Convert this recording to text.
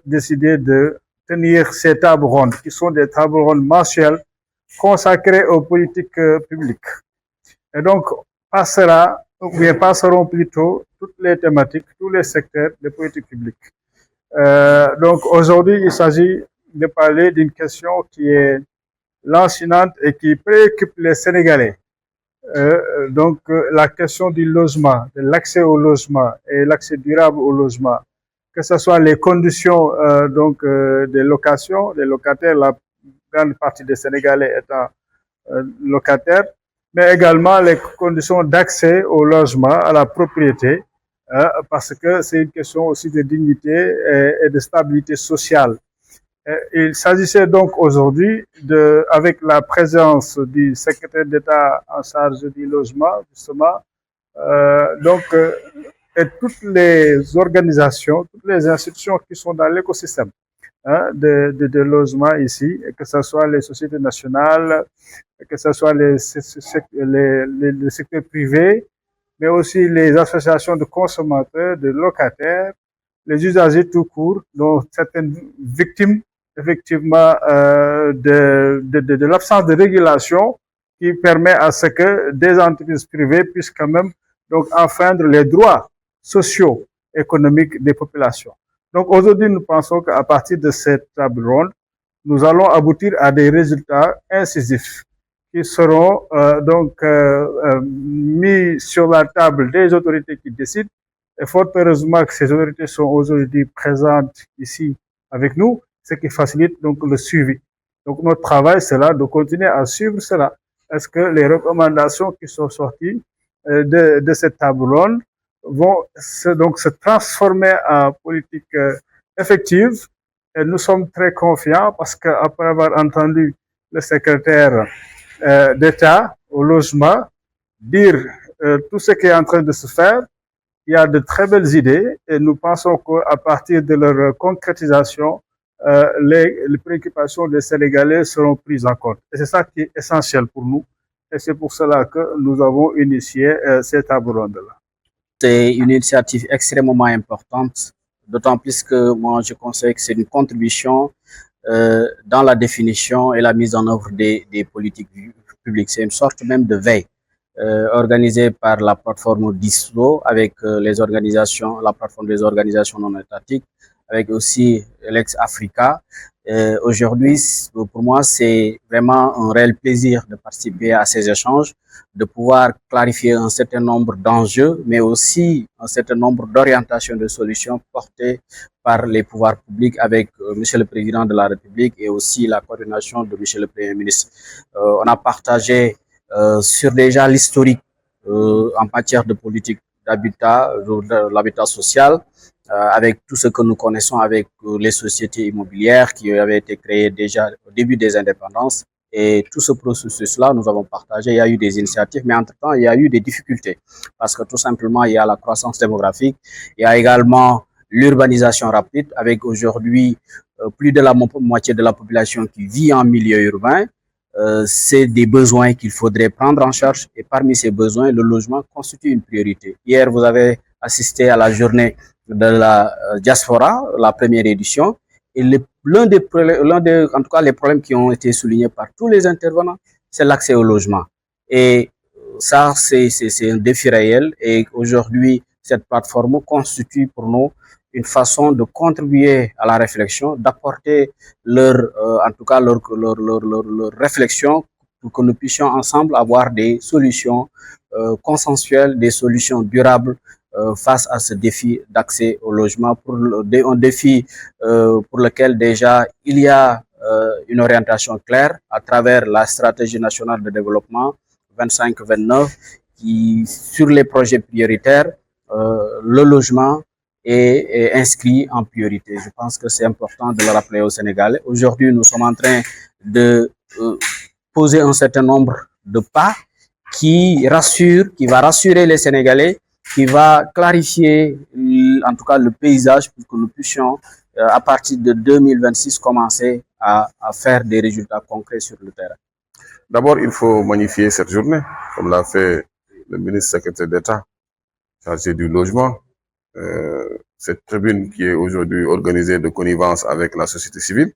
décidé de tenir ces tables rondes, qui sont des tables rondes mensuelles consacrées aux politiques publiques. Et donc, passeront plutôt toutes les thématiques, tous les secteurs des politiques publiques. Donc, aujourd'hui, il s'agit de parler d'une question qui est lancinante et qui préoccupe les Sénégalais. La question du logement, de l'accès au logement et l'accès durable au logement, que ce soit les conditions des locations, des locataires, la grande partie des Sénégalais étant locataires, mais également les conditions d'accès au logement, à la propriété, parce que c'est une question aussi de dignité et de stabilité sociale. Il s'agissait donc aujourd'hui, avec la présence du secrétaire d'État en charge du logement, justement, et toutes les organisations, toutes les institutions qui sont dans l'écosystème de logement ici, que ce soit les sociétés nationales, que ce soit les secteurs privés, mais aussi les associations de consommateurs, de locataires, les usagers tout court, dont certaines victimes effectivement de l'absence de régulation qui permet à ce que des entreprises privées puissent quand même donc enfreindre les droits sociaux, économiques des populations. Donc aujourd'hui, nous pensons qu'à partir de cette table ronde, nous allons aboutir à des résultats incisifs qui seront mis sur la table des autorités qui décident. Et fort heureusement que ces autorités sont aujourd'hui présentes ici avec nous, ce qui facilite donc le suivi. Donc notre travail, c'est là de continuer à suivre cela. Est-ce que les recommandations qui sont sorties de cette table ronde vont se transformer en politique effective? Et nous sommes très confiants parce qu'après avoir entendu le secrétaire d'État au logement dire tout ce qui est en train de se faire, il y a de très belles idées et nous pensons qu'à partir de leur concrétisation, les préoccupations des Sénégalais seront prises en compte. Et c'est ça qui est essentiel pour nous. Et c'est pour cela que nous avons initié cette table ronde-là. C'est une initiative extrêmement importante, d'autant plus que moi je conseille que c'est une contribution dans la définition et la mise en œuvre des politiques publiques. C'est une sorte même de veille organisée par la plateforme DISLO avec les organisations, la plateforme des organisations non étatiques, avec aussi l'ex-Africa. Aujourd'hui, pour moi, c'est vraiment un réel plaisir de participer à ces échanges, de pouvoir clarifier un certain nombre d'enjeux, mais aussi un certain nombre d'orientations de solutions portées par les pouvoirs publics avec Monsieur le Président de la République et aussi la coordination de Monsieur le Premier ministre. On a partagé sur déjà l'historique en matière de politique d'habitat, de l'habitat social, avec tout ce que nous connaissons avec les sociétés immobilières qui avaient été créées déjà au début des indépendances. Et tout ce processus-là, nous avons partagé. Il y a eu des initiatives, mais entre-temps, il y a eu des difficultés. Parce que tout simplement, il y a la croissance démographique. Il y a également l'urbanisation rapide, avec aujourd'hui plus de la moitié de la population qui vit en milieu urbain. C'est des besoins qu'il faudrait prendre en charge. Et parmi ces besoins, le logement constitue une priorité. Hier, vous avez assisté à la journée de la diaspora, la première édition. Et en tout cas, les problèmes qui ont été soulignés par tous les intervenants, c'est l'accès au logement. Et ça, c'est un défi réel. Et aujourd'hui, cette plateforme constitue pour nous une façon de contribuer à la réflexion, d'apporter en tout cas leur réflexion pour que nous puissions ensemble avoir des solutions consensuelles, des solutions durables face à ce défi d'accès au logement, un défi pour lequel déjà il y a une orientation claire à travers la stratégie nationale de développement 25-29 qui, sur les projets prioritaires, le logement est inscrit en priorité. Je pense que c'est important de le rappeler aux Sénégalais. Aujourd'hui, nous sommes en train de poser un certain nombre de pas qui va rassurer les Sénégalais, qui va clarifier en tout cas le paysage pour que nous puissions, à partir de 2026, commencer à faire des résultats concrets sur le terrain. D'abord, il faut magnifier cette journée, comme l'a fait le ministre secrétaire d'État chargé du logement. cette tribune qui est aujourd'hui organisée de connivence avec la société civile.